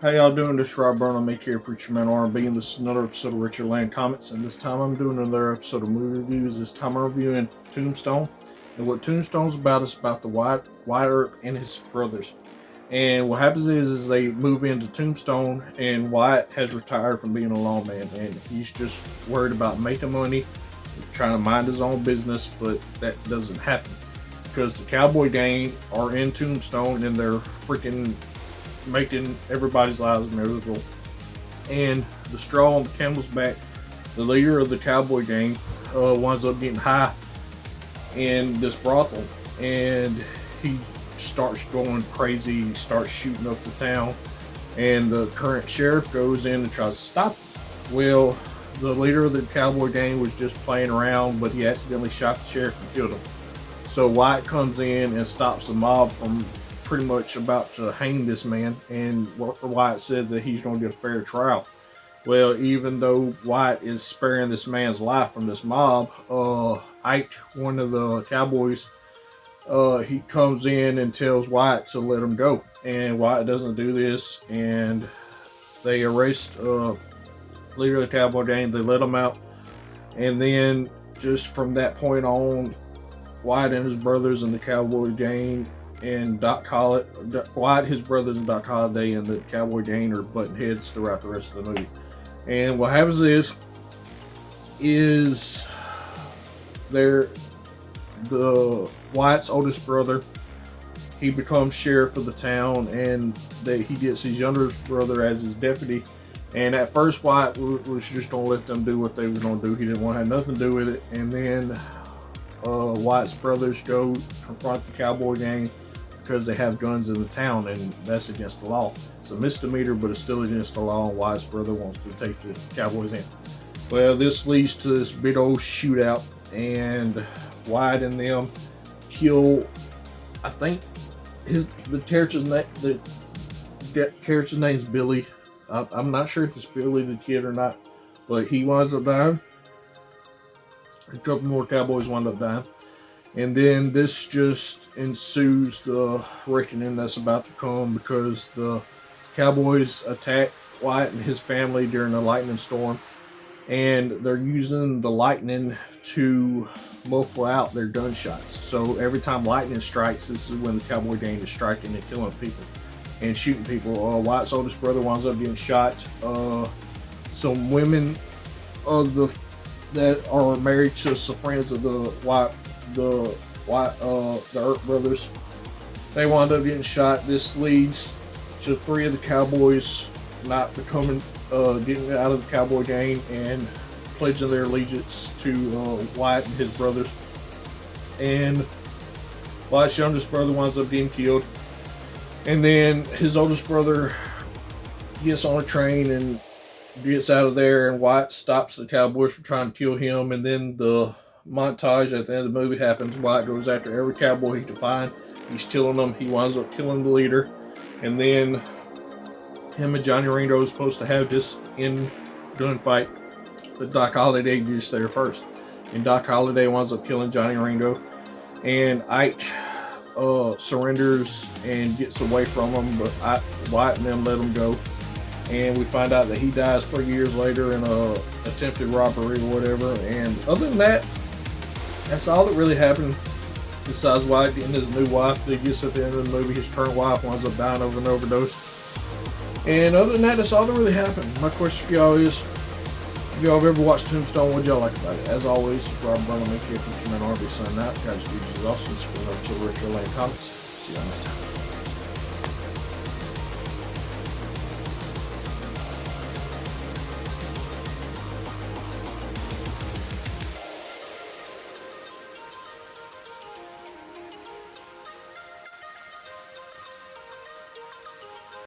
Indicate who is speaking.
Speaker 1: How y'all doing? This is Rob Burnham, aka Preacher Man R&B, and this is another episode of Richard Land Comments. And this time I'm doing another episode of movie reviews. This time I'm reviewing Tombstone. And what Tombstone's about is about the Wyatt Earp and his brothers. And what happens is they move into Tombstone, and Wyatt has retired from being a lawman, and he's just worried about making money, trying to mind his own business, but that doesn't happen because the cowboy gang are in Tombstone and they're freaking making everybody's lives miserable. And the straw on the camel's back, the leader of the cowboy gang winds up getting high in this brothel, and he starts going crazy. He starts shooting up the town, and the current sheriff goes in and tries to stop him. Well, the leader of the cowboy gang was just playing around, but he accidentally shot the sheriff and killed him. So Wyatt comes in and stops the mob from pretty much about to hang this man, and Wyatt says that he's going to get a fair trial. Well, even though Wyatt is sparing this man's life from this mob, Ike, one of the cowboys, he comes in and tells Wyatt to let him go, and Wyatt doesn't do this, and they arrest leader of the cowboy gang. They let him out, and then just from that point on, Wyatt and his brothers and the cowboy gang and Wyatt, his brothers, and Doc Holliday and the cowboy gang are butting heads throughout the rest of the movie. And what happens is the Wyatt's oldest brother, he becomes sheriff of the town, and he gets his younger brother as his deputy. And at first, Wyatt was just going to let them do what they were going to do. He didn't want to have nothing to do with it. And then Wyatt's brothers go confront the cowboy gang because they have guns in the town, and that's against the law. It's a misdemeanor, but it's still against the law, and Wyatt's brother wants to take the cowboys in. Well, this leads to this big old shootout, and Wyatt and them kill, I think the character's name is Billy. I'm not sure if it's Billy the kid or not, but he winds up dying. A couple more cowboys wind up dying. And then this just ensues the reckoning that's about to come, because the cowboys attack Wyatt and his family during a lightning storm, and they're using the lightning to muffle out their gunshots. So every time lightning strikes, this is when the cowboy gang is striking and killing people and shooting people. Wyatt's oldest brother winds up getting shot. Some women that are married to some friends of the Earp brothers, they wind up getting shot. This leads to 3 of the cowboys not becoming, getting out of the cowboy gang and pledging their allegiance to Wyatt and his brothers. And Wyatt's youngest brother winds up getting killed. And then his oldest brother gets on a train and gets out of there, and Wyatt stops the cowboys from trying to kill him. And then the montage at the end of the movie happens. Wyatt goes after every cowboy he can find. He's killing them. He winds up killing the leader, and then him and Johnny Ringo is supposed to have this end gunfight, but Doc Holliday gets there first, and Doc Holliday winds up killing Johnny Ringo, and Ike surrenders and gets away from him, but Wyatt and them let him go. And we find out that he dies 3 years later in a attempted robbery or whatever. And other than that, that's all that really happened. Besides Wyatt getting his new wife that gets at the end of the movie, his current wife winds up dying of an overdose. And other than that, that's all that really happened. My question for y'all is, if y'all have ever watched Tombstone, what'd y'all like about it? As always, it's Rob Burnham, aka Preacher Man R&B, signing out. Guys, Jesus is awesome. This is another episode of Richard Land Comments. See y'all next time.